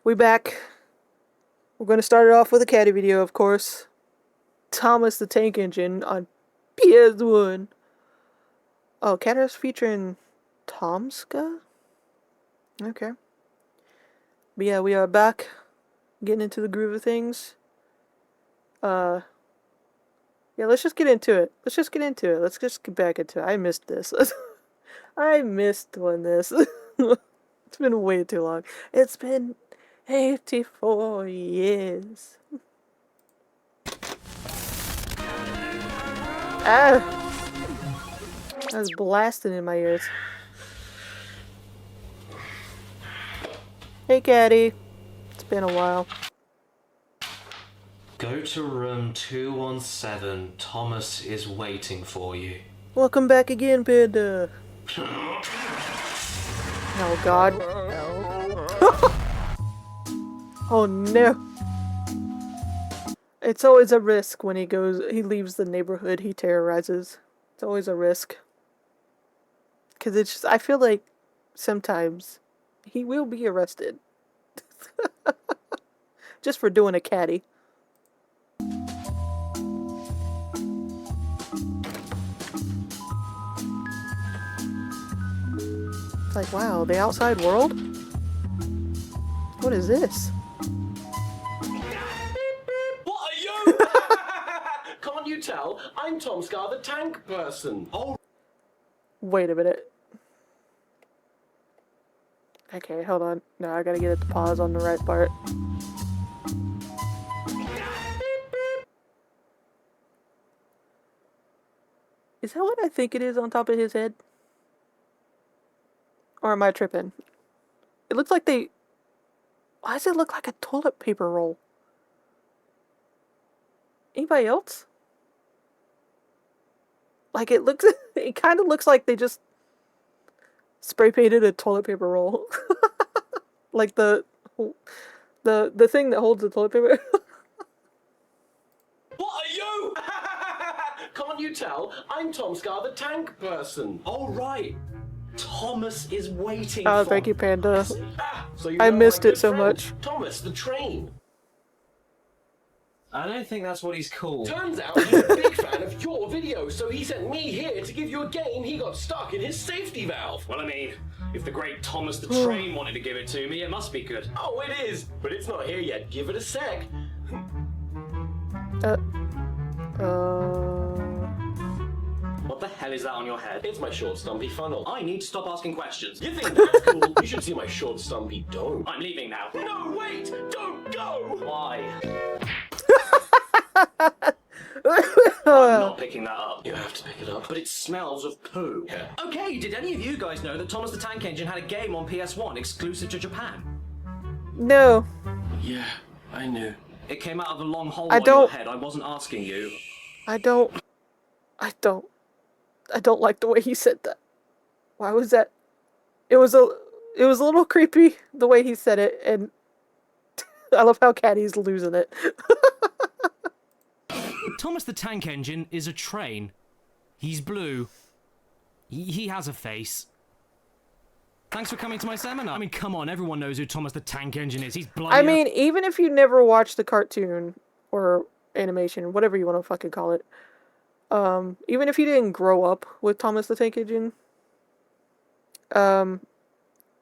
We back. We're going to start it off with a caddy video, of course. Thomas the Tank Engine on PS1. Oh, Caddicarus featuring Tomska? Okay. But yeah, we are back. Getting into the groove of things. Yeah, let's just get into it. Let's just get get back into it. I missed this. I missed doing this. It's been way too long. It's been 84 years. Ah! That was blasting in my ears. Hey, Caddy. It's been a while. Go to room 217. Thomas is waiting for you. Welcome back again, Panda. Oh, God. Oh, no. It's always a risk when he leaves the neighborhood he terrorizes. It's always a risk. Because it's just, I feel like sometimes he will be arrested. Just for doing a caddy. It's like, wow, the outside world? What is this? What are you? Can't you tell? I'm Tom Scar, the tank person. Oh. Wait a minute. Okay, hold on. No, I gotta get it to pause on the right part. Is that what I think it is on top of his head? Or am I tripping? It looks like they... Why does it look like a toilet paper roll? Anybody else? Like it looks... It kind of looks like they just spray painted a toilet paper roll. Like the thing that holds the toilet paper. What are you? Can't you tell? I'm Tom Scar, the tank person. Oh, right. Thomas is waiting for... Oh, thank you, Panda. So you I know missed my it good so friend, much. Thomas, the train. I don't think that's what he's called. Turns out he's a big fan of your video, so he sent me here to give you a game he got stuck in his safety valve. Well, I mean, if the great Thomas the Train wanted to give it to me, it must be good. Oh, it is, but it's not here yet. Give it a sec. What the hell is that on your head? It's my short, stumpy funnel. I need to stop asking questions. You think that's cool? You should see my short, stumpy dome. I'm leaving now. No, wait! Don't go! Why? I'm not picking that up. You have to pick it up. But it smells of poo. Yeah. Okay, did any of you guys know that Thomas the Tank Engine had a game on PS1 exclusive to Japan? No. Yeah, I knew. It came out of a long hole I on your don't- head. I wasn't asking you. I don't like the way he said that. Why was that? It was a little creepy the way he said it, and I love how Caddy's losing it. Thomas the Tank Engine is a train. He's blue. He has a face. Thanks for coming to my seminar. I mean, come on, everyone knows who Thomas the Tank Engine is. He's bloody... I mean, even if you never watched the cartoon or animation, whatever you want to fucking call it, even if you didn't grow up with Thomas the Tank Engine,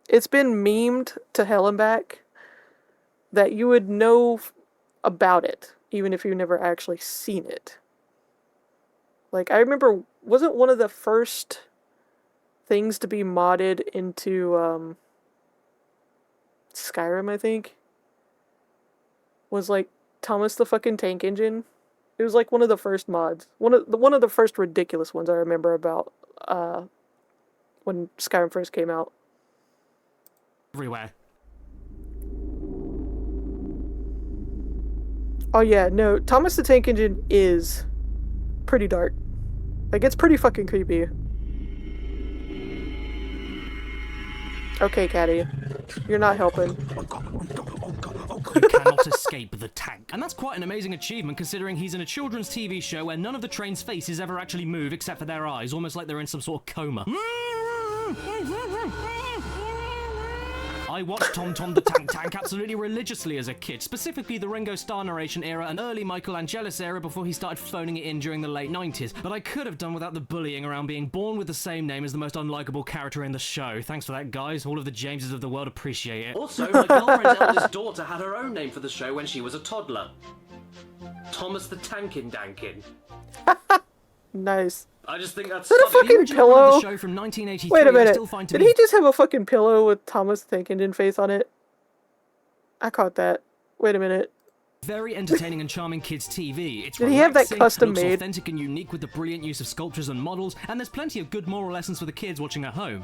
it's been memed to hell and back that you would know about it, even if you've never actually seen it. Like, I remember, wasn't one of the first things to be modded into, Skyrim, I think, was, like, Thomas the fucking Tank Engine. It was, like, one of the first mods. One of the first ridiculous ones I remember about, when Skyrim first came out. everywhere. Oh yeah, no, Thomas the Tank Engine is pretty dark. Like, it's pretty fucking creepy. Okay, Caddy. You're not helping. You cannot escape the tank. And that's quite an amazing achievement considering he's in a children's TV show where none of the train's faces ever actually move except for their eyes, almost like they're in some sort of coma. I watched Tom the Tank absolutely religiously as a kid, specifically the Ringo Starr narration era and early Michael Angelis era before he started phoning it in during the late 90s. But I could have done without the bullying around being born with the same name as the most unlikable character in the show. Thanks for that, guys. All of the Jameses of the world appreciate it. Also, my girlfriend's eldest daughter had her own name for the show when she was a toddler. Thomas the Tankin Dankin. Nice. I just think that's Is that a funny. The fucking original run of pillow? the show from 1983 Wait a I minute. still find to Did be he just have a fucking pillow with Thomas the Tank Engine face on it? I caught that. Wait a minute. very entertaining and charming kids TV. It's Did he have that relaxing, custom looks made? authentic and unique with the brilliant use of sculptures and models, and there's plenty of good moral lessons for the kids watching at home.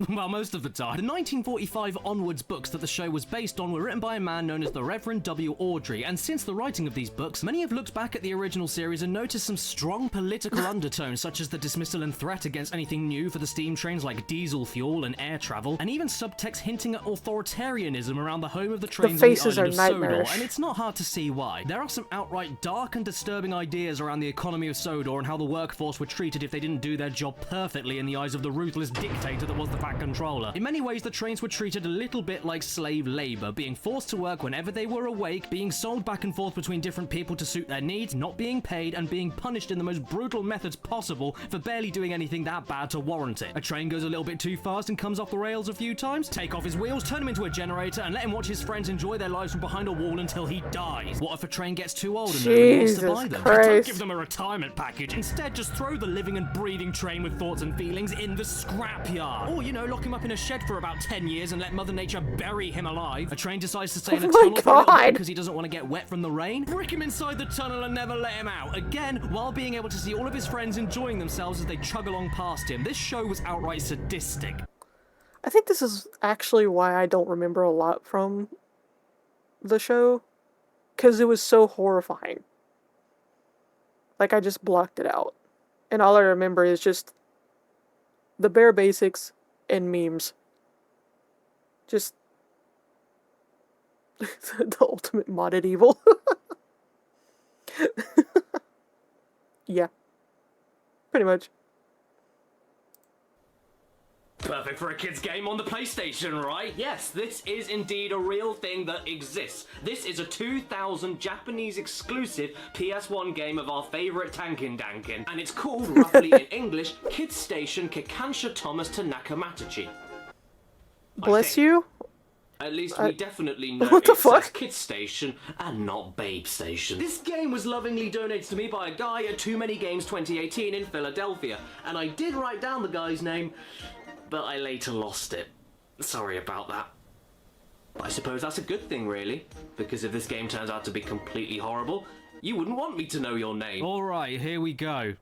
Well, most of the time. The 1945 onwards books that the show was based on were written by a man known as the Reverend W. Awdry, and since the writing of these books, many have looked back at the original series and noticed some strong political undertones, such as the dismissal and threat against anything new for the steam trains like diesel fuel and air travel, and even subtext hinting at authoritarianism around the home of the trains on the faces island are of Sodor, nightmarish. and it's not hard to see why. There are some outright dark and disturbing ideas around the economy of Sodor and how the workforce were treated if they didn't do their job perfectly in the eyes of the ruthless dictator that was the Fat Controller. In many ways, the trains were treated a little bit like slave labor, being forced to work whenever they were awake, being sold back and forth between different people to suit their needs, not being paid, and being punished in the most brutal methods possible for barely doing anything that bad to warrant it. A train goes a little bit too fast and comes off the rails a few times, take off his wheels, turn him into a generator, and let him watch his friends enjoy their lives from behind a wall until he dies. What if a train gets too old and nobody wants to buy them? Christ. Don't give them a retirement package. Instead, just throw the living and breathing train with thoughts and feelings in the scrapyard. Or, lock him up in a shed for about 10 years and let Mother Nature bury him alive. A train decides to stay in a Oh my tunnel for a little bit God. because he doesn't want to get wet from the rain. Brick him inside the tunnel and never let him out. Again, while being able to see all of his friends enjoying themselves as they chug along past him. This show was outright sadistic. I think this is actually why I don't remember a lot from the show. Because it was so horrifying. Like, I just blocked it out. And all I remember is just the bare basics and memes. Just the ultimate modded evil. Yeah. Pretty much. Perfect for a kid's game on the PlayStation, right? Yes, this is indeed a real thing that exists. This is a 2000 Japanese exclusive PS1 game of our favourite Tankin Dankin, and it's called, roughly in English, Kid Station Kikansha Thomas to Nakamatachi. Bless you? At least we definitely know What the it says fuck? Kid Station and not Babe Station. This game was lovingly donated to me by a guy at Too Many Games 2018 in Philadelphia, and I did write down the guy's name, but I later lost it. Sorry about that. But I suppose that's a good thing, really, because if this game turns out to be completely horrible, you wouldn't want me to know your name. Alright, here we go.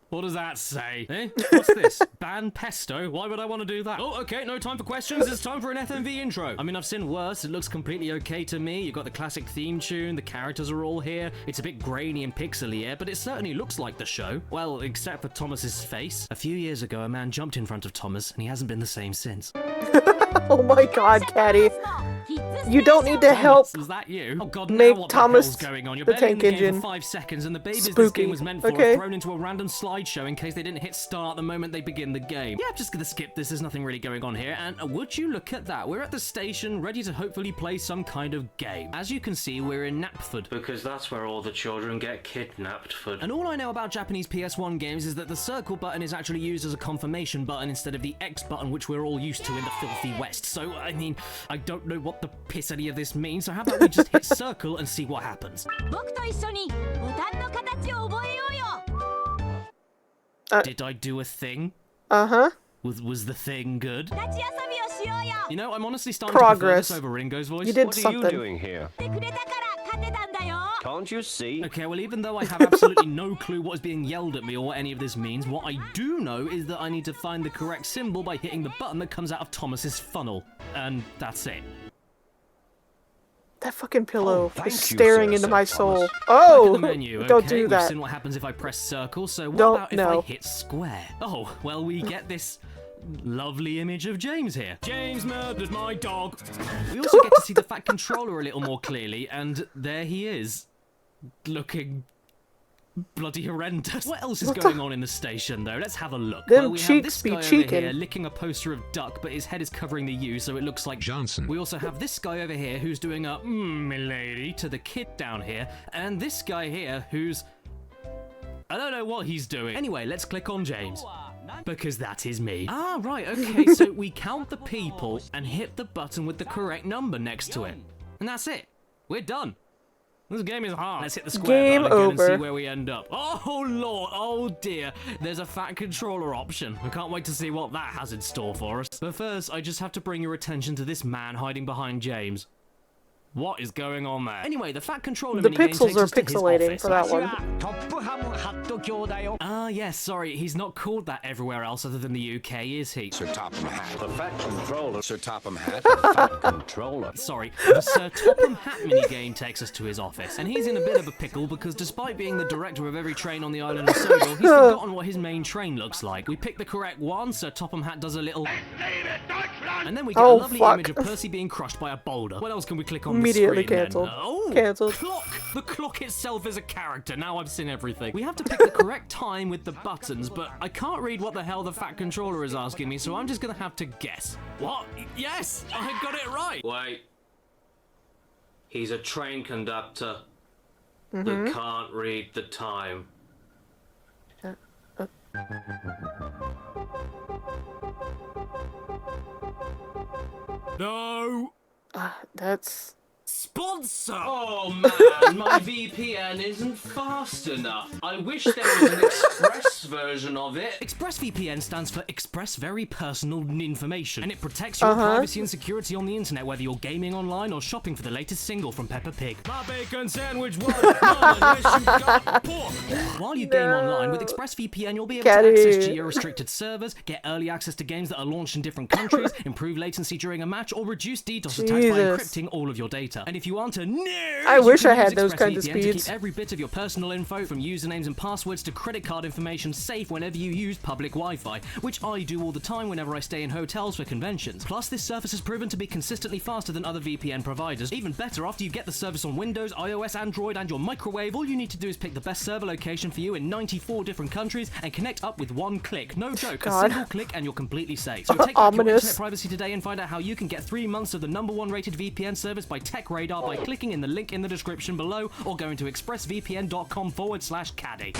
What does that say? Eh? What's this? Ban pesto? Why would I want to do that? Oh, okay, no time for questions. It's time for an FMV intro. I mean, I've seen worse. It looks completely okay to me. You've got the classic theme tune. The characters are all here. It's a bit grainy and pixely here, but it certainly looks like the show. Well, except for Thomas's face. A few years ago, a man jumped in front of Thomas, and he hasn't been the same since. Oh my god, Caddy. You don't need to help. Was that you? Oh god, Make now what Thomas the hell's going on? You're the barely in Tank the game Engine for 5 seconds, and the babies this spooky. game was meant for Okay. are thrown into a random slideshow in case they didn't hit start the moment they begin the game. Yeah, I'm just gonna skip this. There's nothing really going on here. And would you look at that? We're at the station, ready to hopefully play some kind of game. As you can see, we're in Knapford. Because that's where all the children get kidnapped for. And all I know about Japanese PS1 games is that the circle button is actually used as a confirmation button instead of the X button, which we're all used to in the filthy West. So, I mean, I don't know what the piss any of this means, so how about we just hit circle and see what happens? Did I do a thing? Uh-huh. Was the thing good? I'm honestly starting to Progress. prefer this over Ringo's voice. You did What are something. you doing here? Can't you see? Okay, well, even though I have absolutely no clue what is being yelled at me or what any of this means, what I do know is that I need to find the correct symbol by hitting the button that comes out of Thomas's funnel. And that's it. That fucking pillow thank is you, staring sir, into said my Thomas. soul. Look Oh! at the menu, Don't okay? do We've that. seen what happens if I press circle, so what Don't- about if no. I hit square? Oh, well, we get this lovely image of James here. James murdered my dog. We also get to see the Fat Controller a little more clearly, and there he is, looking bloody horrendous. What else is going on in the station, though? Let's have a look. Them Well, we have cheeks this be guy over cheeking. here licking a poster of duck, but his head is covering the U, so it looks like Johnson. We also have this guy over here who's doing a milady to the kid down here, and this guy here who's... I don't know what he's doing. Anyway, let's click on James. Because that is me. Ah, right, okay, so we count the people and hit the button with the correct number next to it. And that's it. We're done. This game is hard. Let's hit the square Game button again over. and see where we end up. Oh, Lord. Oh, dear. There's a fat controller option. I can't wait to see what that has in store for us. But first, I just have to bring your attention to this man hiding behind James. What is going on there? Anyway, the fat controller The minigame pixels takes are us to his pixelating office. for that one. Ah, yes, sorry, he's not called that everywhere else other than the UK, is he? Sir Topham Hatt. The fat controller. Sir Topham Hatt. Fat controller. Sorry, the Sir Topham Hatt minigame takes us to his office, and he's in a bit of a pickle because despite being the director of every train on the island of Sodor, he's forgotten what his main train looks like. We pick the correct one, Sir Topham Hatt does a little... And then we get a lovely fuck. image of Percy being crushed by a boulder. What else can we click on Immediately the screen, then? cancelled. Oh, Cancelled. Clock! The clock itself is a character. Now I've seen everything. We have to pick the correct time with the buttons, but I can't read what the hell the fat controller is asking me, so I'm just gonna have to guess. What? Yes! I got it right! Wait. He's a train conductor that can't read the time. No! That's... Sponsor! Oh man, my VPN isn't fast enough. I wish there was an express version of it. ExpressVPN stands for Express Very Personal Information, and it protects your privacy and security on the internet, whether you're gaming online or shopping for the latest single from Peppa Pig. My bacon sandwich was unless you got pork. While you game online with ExpressVPN, you'll be able to access geo-restricted servers, get early access to games that are launched in different countries, improve latency during a match, or reduce DDoS attacks by Jesus. encrypting all of your data. And if you aren't a nerd, I wish you I can had use those kinds of ExpressVPN to speeds. keep every bit of your personal info, from usernames and passwords to credit card information, safe whenever you use public Wi-Fi, which I do all the time whenever I stay in hotels for conventions. Plus, this service has proven to be consistently faster than other VPN providers. Even better, after you get the service on Windows, iOS, Android, and your microwave, all you need to do is pick the best server location for you in 94 different countries and connect up with one click. No joke, a single click and you're completely safe. So take back your Ominous. internet privacy today and find out how you can get 3 months of the #1 rated VPN service by TechRadar by clicking in the link in the description below or going to expressvpn.com/caddy.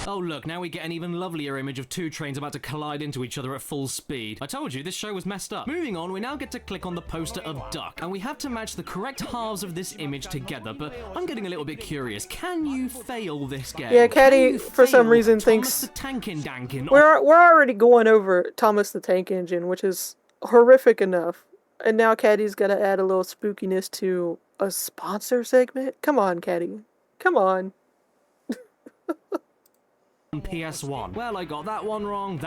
Oh look, now we get an even lovelier image of two trains about to collide into each other at full speed. I told you, this show was messed up. Moving on, we now get to click on the poster of Duck, and we have to match the correct halves of this image together, but I'm getting a little bit curious. Can you fail this game? Yeah, Caddy, Can you for some fail reason, Thomas thinks- the Tankin' Dankin'? We're already going over Thomas the Tank Engine, which is horrific enough. And now Caddy's got to add a little spookiness to a sponsor segment? Come on, Caddy. Come on. PS1. Well, I got that one wrong, and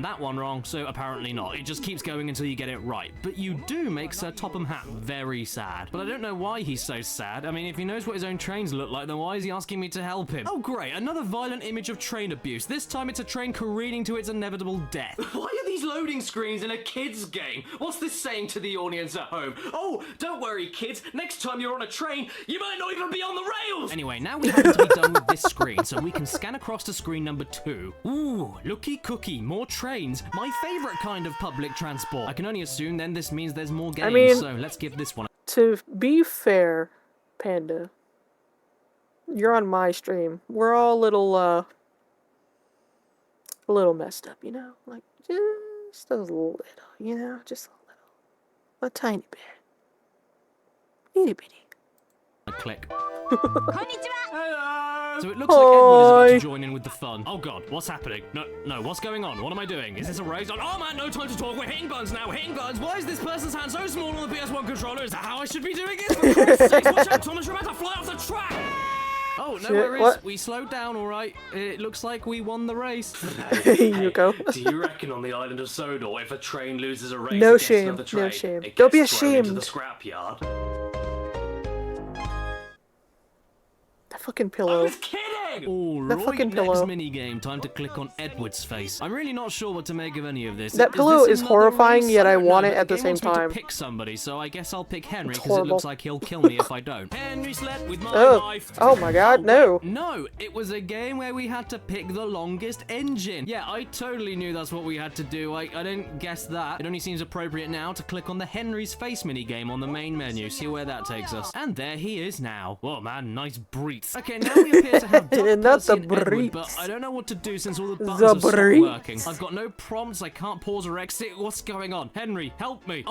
that one wrong, so apparently not. It just keeps going until you get it right. But you do make Sir Topham Hatt very sad. But I don't know why he's so sad. I mean, if he knows what his own trains look like, then why is he asking me to help him? Oh, great, another violent image of train abuse. This time it's a train careening to its inevitable death. Why are these loading screens in a kid's game? What's this saying to the audience at home? Oh, don't worry, kids. Next time you're on a train, you might not even be on the rails. Anyway, now we happen to be done with this screen, so we can scan across to screen number 2. Ooh, looky cookie, more trains. My favorite kind of public transport. I can only assume then this means there's more games, mean- so let's give this one a... To be fair, Panda, you're on my stream. We're all a little messed up, you know? Like, just a little, you know? Just a little. A tiny bit. Itty bitty. click. Konnichiwa! So it looks like Edward is about to join in with the fun. Oh god, what's happening? No, what's going on? What am I doing? Is this a race? Oh man, no time to talk. We're hitting buttons now. We're hitting buttons. Why is this person's hand so small on the PS1 controller? Is that how I should be doing it? For Christ's sakes, watch out, Thomas, you're about to fly off the track! Oh, no Shit, worries. what? We slowed down, all right. It looks like we won the race. Here you go. Do you reckon on the island of Sodor, if a train loses a race No against shame, another no train, shame. it Don't be gets thrown into ashamed. the scrapyard? That fucking I pillow. was kidding! That fucking Next pillow. minigame, time to click on Edward's face. I'm really not sure what to make of any of this. That pillow this is another horrifying, race? yet I don't know, want it but at the game same wants me to time. pick somebody, so I guess I'll pick Henry, It's because it looks horrible. like he'll kill me if I don't. Henry slept with my Oh. wife. Oh my god, no. No, it was a game where we had to pick the longest engine. Yeah, I totally knew that's what we had to do. I didn't guess that. It only seems appropriate now to click on the Henry's face minigame on the main menu, see where that takes us. And there he is now. Whoa, man, nice breeds. Okay, now we appear to have Duck, Not Percy, the and Edward, breeds. but I don't know what to do since all the buttons The have stopped breeds. working. I've got no prompts, I can't pause or exit. What's going on? Henry, help me.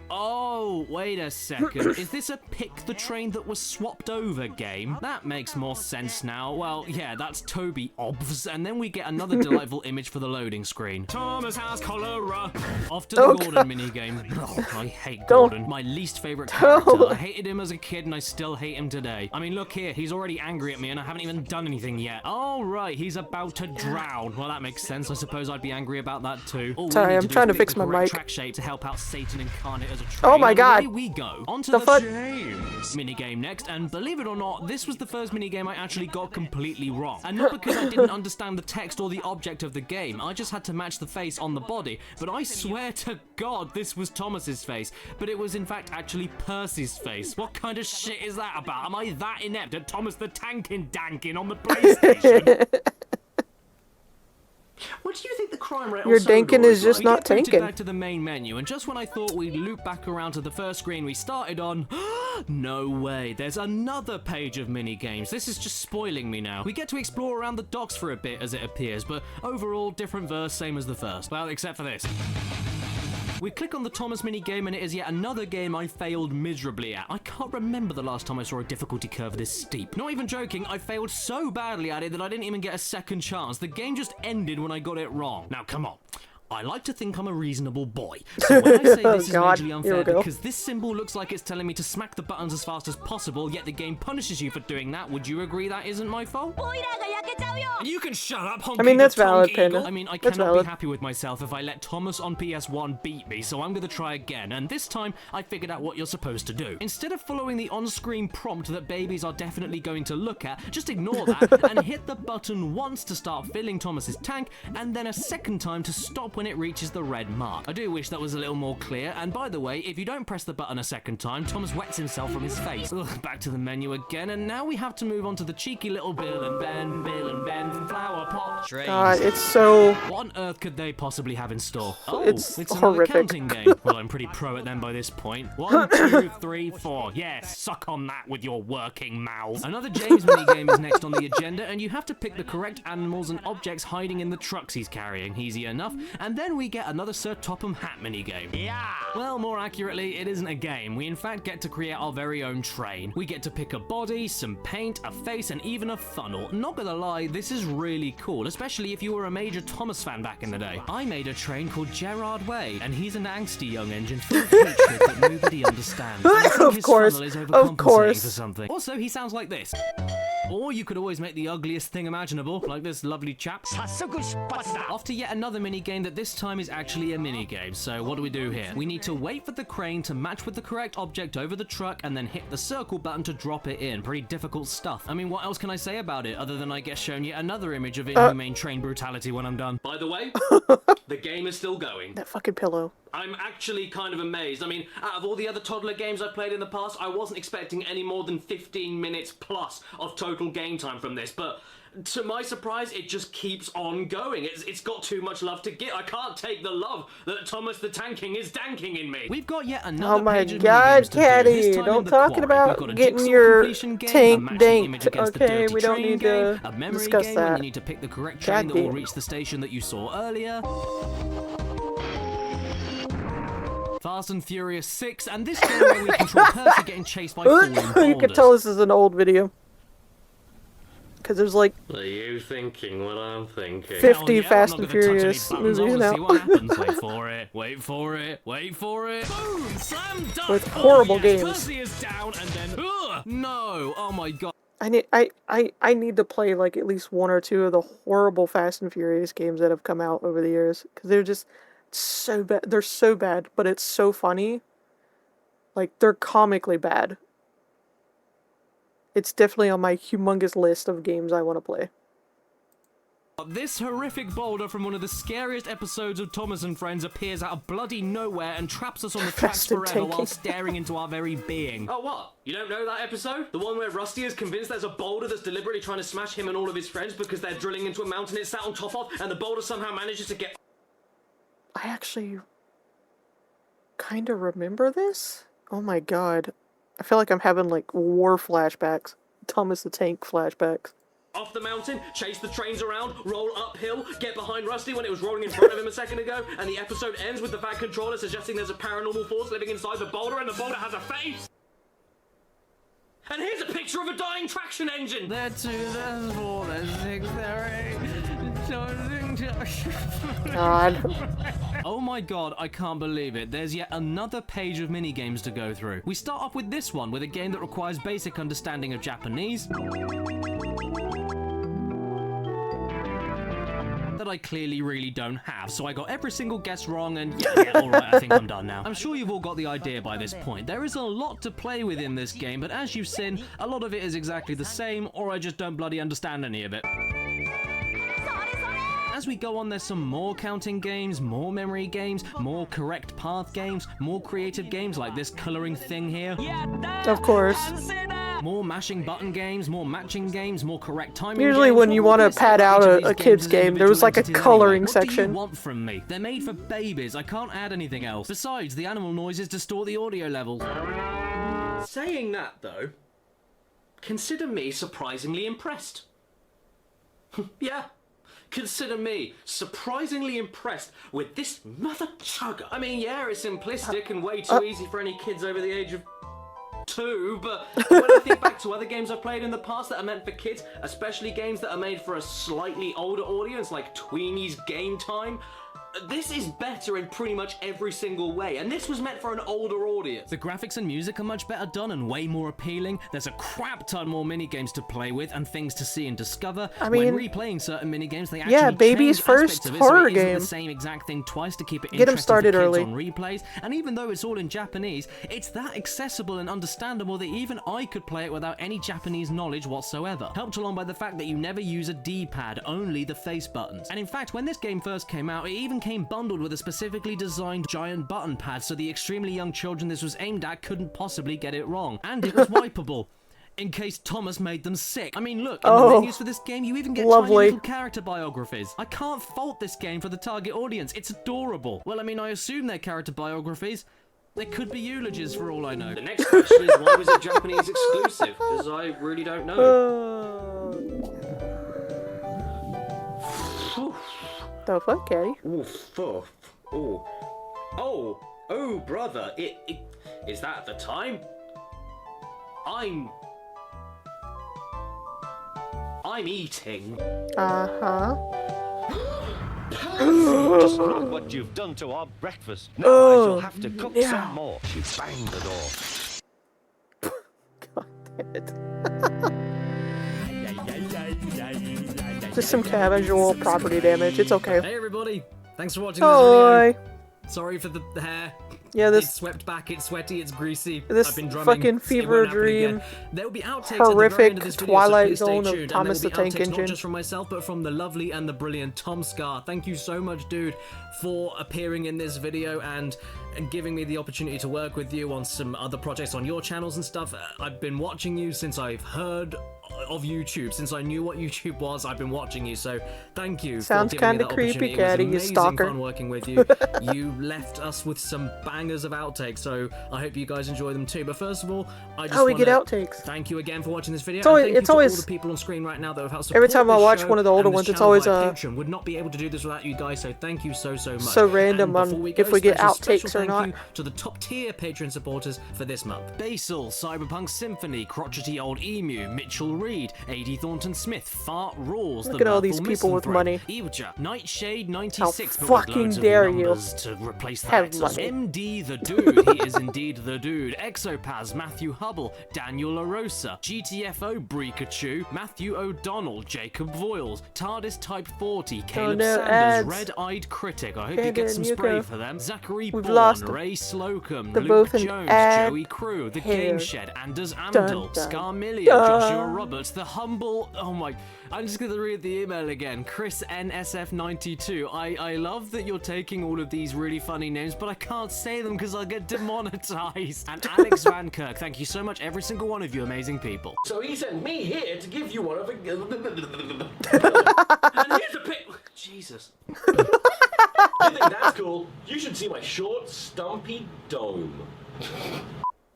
Oh, wait a second. Is this a pick the train that was swapped over game? That makes more sense now. Well, yeah, that's Toby Obvs, and then we get another delightful image for the loading screen. Thomas has cholera. Off to the Gordon minigame. Oh, I hate Gordon. My least favorite character. I hated him as a kid, and I still hate him today. I mean, look here. He's already angry at me, and I haven't even done anything yet. Oh, right. He's about to drown. Well, that makes sense. I suppose I'd be angry about that, too. All we Sorry, need I'm to do trying is to pick fix the my correct mic. track shape to help out Satan incarnate as a train. Oh my And god. away we go. Onto The the fuck? James minigame next, and believe it or not, this was the first minigame I actually got completely wrong. And not because I didn't understand the text or the object of the game, I just had to match the face on the body. But I swear to God, this was Thomas's face, but it was in fact actually Percy's face. What kind of shit is that about? Am I that inept at Thomas the Tankin' Dankin' on the PlayStation? What do you think the crime rate Your on Sodor Dankin' is just We not get booted tanking. back to the main menu, and just when I thought we'd loop back around to the first screen we started on, no way, there's another page of mini games. This is just spoiling me now. We get to explore around the docks for a bit, as it appears, but overall, different verse, same as the first. Well, except for this. We click on the Thomas minigame and it is yet another game I failed miserably at. I can't remember the last time I saw a difficulty curve this steep. Not even joking, I failed so badly at it that I didn't even get a second chance. The game just ended when I got it wrong. Now, come on. I like to think I'm a reasonable boy. So when I say this is God, majorly here unfair we go. because this symbol looks like it's telling me to smack the buttons as fast as possible, yet the game punishes you for doing that, would you agree that isn't my fault? And you can shut up, honky I mean, that's the tongue valid, eagle. Panda. I mean, I That's cannot valid. be happy with myself if I let Thomas on PS1 beat me, so I'm gonna try again, and this time I figured out what you're supposed to do. Instead of following the on-screen prompt that babies are definitely going to look at, just ignore that and hit the button once to start filling Thomas's tank, and then a second time to stop when it reaches the red mark. I do wish that was a little more clear, and by the way, if you don't press the button a second time, Thomas wets himself from his face. Ugh, back to the menu again, and now we have to move on to the cheeky little Bill and Ben from Flower Pot. God, it's so... What on earth could they possibly have in store? Oh, It's another horrific. counting game. Well, I'm pretty pro at them by this point. 1, 2, 3, 4. Yes, suck on that with your working mouths. Another James minigame is next on the agenda, and you have to pick the correct animals and objects hiding in the trucks he's carrying. Easy enough. And then we get another Sir Topham Hatt minigame. Yeah! Well, more accurately, it isn't a game. We in fact get to create our very own train. We get to pick a body, some paint, a face, and even a funnel. Not gonna lie, this is really cool, especially if you were a major Thomas fan back in the day. I made a train called Gerard Way, and he's an angsty young engine full of hatred that nobody understands. And I think Of his course, funnel is of overcompensating course. for something. Also, he sounds like this. Or you could always make the ugliest thing imaginable, like this lovely chap. Off to yet another minigame that this time is actually a minigame. So what do we do here? We need to wait for the crane to match with the correct object over the truck and then hit the circle button to drop it in. Pretty difficult stuff. I mean, what else can I say about it other than I get shown yet another image of inhumane train brutality when I'm done? By the way, the game is still going. That fucking pillow. I'm actually kind of amazed. I mean, out of all the other toddler games I've played in the past, I wasn't expecting any more than 15 minutes plus of total game time from this, but to my surprise, it just keeps on going. It's got too much love to get. I can't take the love that Thomas the Tanking is danking in me. We've got yet another Oh my page of god, minigames to do, Caddy! this time in Don't the talk quarry. about We've got a getting jigsaw your completion game, a tank matching image danked. against the Okay, dirty we don't train need game, to a memory discuss game when that. you need to pick the correct train that will Goddamn. reach the station that you saw earlier. Fast and Furious 6, and this game where we control Percy getting chased by falling boulders. You can tell this is an old video. Because there's like Are you thinking what I'm thinking? 50 Hell yeah, Fast I'm and not gonna touch any Furious buttons. I movies wanna now. see what happens. Wait for it. Wait for it. Wait for it. Boom! Slam dunk. With horrible oh, yes, games. Percy is down, and then no! Oh my god! I need to play like at least one or two of the horrible Fast and Furious games that have come out over the years. Because they're just so bad. They're so bad, but it's so funny. Like, they're comically bad. It's definitely on my humongous list of games I want to play. This horrific boulder from one of the scariest episodes of Thomas and Friends appears out of bloody nowhere and traps us on the tracks Faster forever taking. while staring into our very being. Oh, what? You don't know that episode? The one where Rusty is convinced there's a boulder that's deliberately trying to smash him and all of his friends because they're drilling into a mountain it's sat on top of, and the boulder somehow manages to get... I actually kind of remember this? Oh my god. I feel like I'm having like war flashbacks. Thomas the Tank flashbacks. off the mountain, chase the trains around, roll uphill, get behind Rusty when it was rolling in front of him a second ago, and the episode ends with the Fat Controller suggesting there's a paranormal force living inside the boulder and the boulder has a face! And here's a picture of a dying traction engine! There 2, there's 4, there's 6, there 8. God. Oh my god, I can't believe it. There's yet another page of minigames to go through. We start off with this one, with a game that requires basic understanding of Japanese. That I clearly really don't have, so I got every single guess wrong, and yeah, alright, I think I'm done now. I'm sure you've all got the idea by this point. There is a lot to play with in this game, but as you've seen, a lot of it is exactly the same, or I just don't bloody understand any of it. As we go on, there's some more counting games, more memory games, more correct path games, more creative games like this coloring thing here. Of course. More mashing button games, more matching games, more correct timing Usually games. when you What want to would I say pad about out each of a these kid's games as game, there was like a individual coloring entities anyway? section. What do you want from me? They're made for babies. I can't add anything else. Besides, the animal noises distort the audio levels. Saying that, though, consider me surprisingly impressed. Yeah. Consider me surprisingly impressed with this mother chugger. I mean, yeah, it's simplistic and way too easy for any kids over the age of 2, but when I think back to other games I've played in the past that are meant for kids, especially games that are made for a slightly older audience, like Tweenies Game Time, this is better in pretty much every single way, and this was meant for an older audience. The graphics and music are much better done and way more appealing. There's a crap ton more minigames to play with and things to see and discover. I mean, when replaying certain minigames, they yeah, actually baby's change first aspects of it, horror so it isn't game. the same exact thing twice to keep it Get 'em interesting started for kids early. on replays. And even though it's all in Japanese, it's that accessible and understandable that even I could play it without any Japanese knowledge whatsoever. Helped along by the fact that you never use a D-pad, only the face buttons. And in fact, when this game first came out, it even came bundled with a specifically designed giant button pad, so the extremely young children this was aimed at couldn't possibly get it wrong. And it was wipeable, in case Thomas made them sick. I mean, look, in the menus for this game, you even get lovely. tiny little character biographies. I can't fault this game for the target audience. It's adorable. Well, I mean, I assume they're character biographies. They could be eulogies for all I know. The next question is, why was it Japanese exclusive? Because I really don't know. The fuck, Caddy? Oh, brother, is that the time? I'm eating. Uh-huh. Just look what you've done to our breakfast. Now I shall have to cook some more. She banged the door. God damn it. Just some casual property damage. It's okay. Hey everybody, thanks for watching this video. Hi. Sorry for the hair. Yeah, It's this swept back, it's sweaty, it's greasy. This I've been drumming. fucking It fever won't happen dream, again. There will be outtakes horrific at the very end of this video, Twilight so please stay Zone of tuned. Thomas and the there will Tank be outtakes Engine. not just from myself, but from the lovely and the brilliant Tom Scar. Thank you so much, dude, for appearing in this video and giving me the opportunity to work with you on some other projects on your channels and stuff. I've been watching you since I've heard of YouTube. Since I knew what YouTube was, I've been watching you, so thank you. Sounds for giving me kinda that creepy, opportunity. It was Caddy, you amazing stalker. fun working with you. You left us with some bangers of outtakes, so I hope you guys enjoy them too. But first of all, I just we wanna get outtakes. thank you again for watching this video. always- and thank it's you to always- all the people on screen right now that have helped Every support time I this watch show one of the older and this ones, it's channel always, via Patreon. Would not be able to do this without you guys, so thank you so much. So random And on before if we get special outtakes or thank not. you to the top tier Patreon supporters for this month: Basil, Cyberpunk Symphony, Crotchety Old Emu, Mitchell Reed, Reed, A.D. Thornton Smith, Fart Rules, Look the at all these Merthel people with Misanthrope, money. Ibja, Nightshade How 96, but with fucking loads of dare you numbers to replace the have letters. money. MD the Dude, he is indeed the Dude. Exopaz, Matthew Hubble, Daniel LaRosa, GTFO Brikachu, Matthew O'Donnell, Jacob Voiles, TARDIS Type 40, Caleb no Sanders, ads. Red-Eyed Critic, I hope you Brandon, get some you spray go. for them, Zachary We've Bourne, lost them. Ray Slocum, They're Luke both an Jones, ad Joey Crew, The hair. Game Shed, Anders Amdal, Dun, dun, Scarmilia, dun. Joshua Roberts, The Humble, oh my, I'm just gonna read the email again, Chris NSF92, I love that you're taking all of these really funny names, but I can't say them because I'll get demonetized. And Alex Van Kirk, thank you so much, every single one of you amazing people. So he sent me here to give you one of the. And here's a pic. Jesus. You think that's cool? You should see my short, stumpy dome.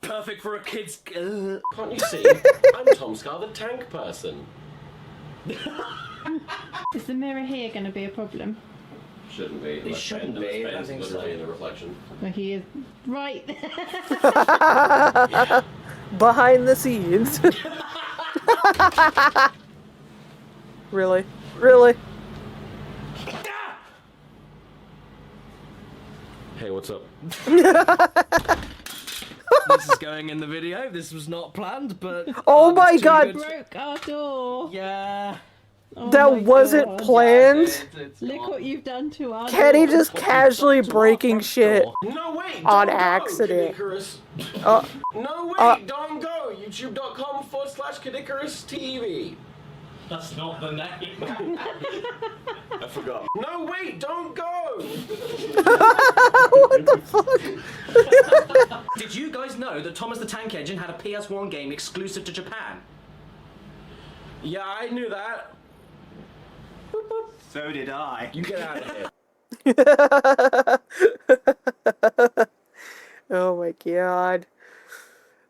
Perfect for a kid's. Can't you see? I'm Tom Scar, the tank person. Is the mirror here going to be a problem? Shouldn't be. It shouldn't be, I think so. In the reflection. Well, he is right there. Behind the scenes. Really? Really? Hey, what's up? This is going in the video. This was not planned, but. Oh my it's too God. good. Broke our door. Yeah. Oh That my wasn't God. planned. Look what you've done to our Caddy door. just casually breaking shit. No, wait! On don't accident. Go, Caddicarus. Uh, No, wait! Don't go! YouTube.com/Caddicarus TV. That's not the name. I forgot. No, wait! Don't go! what the fuck? Did you guys know that Thomas the Tank Engine had a PS1 game exclusive to Japan? Yeah, I knew that. So did I. You get out of here. Oh my God.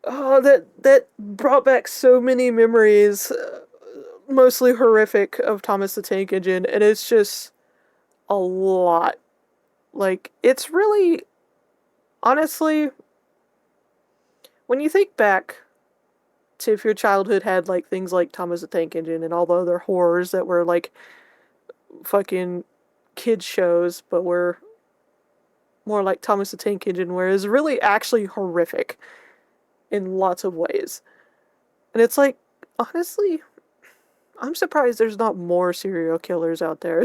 Oh, that brought back so many memories, mostly horrific, of Thomas the Tank Engine, and it's just a lot. Like, it's really, honestly, when you think back to if your childhood had like things like Thomas the Tank Engine and all the other horrors that were like fucking kids shows, but were more like Thomas the Tank Engine, where it's really actually horrific in lots of ways. And it's like, honestly, I'm surprised there's not more serial killers out there.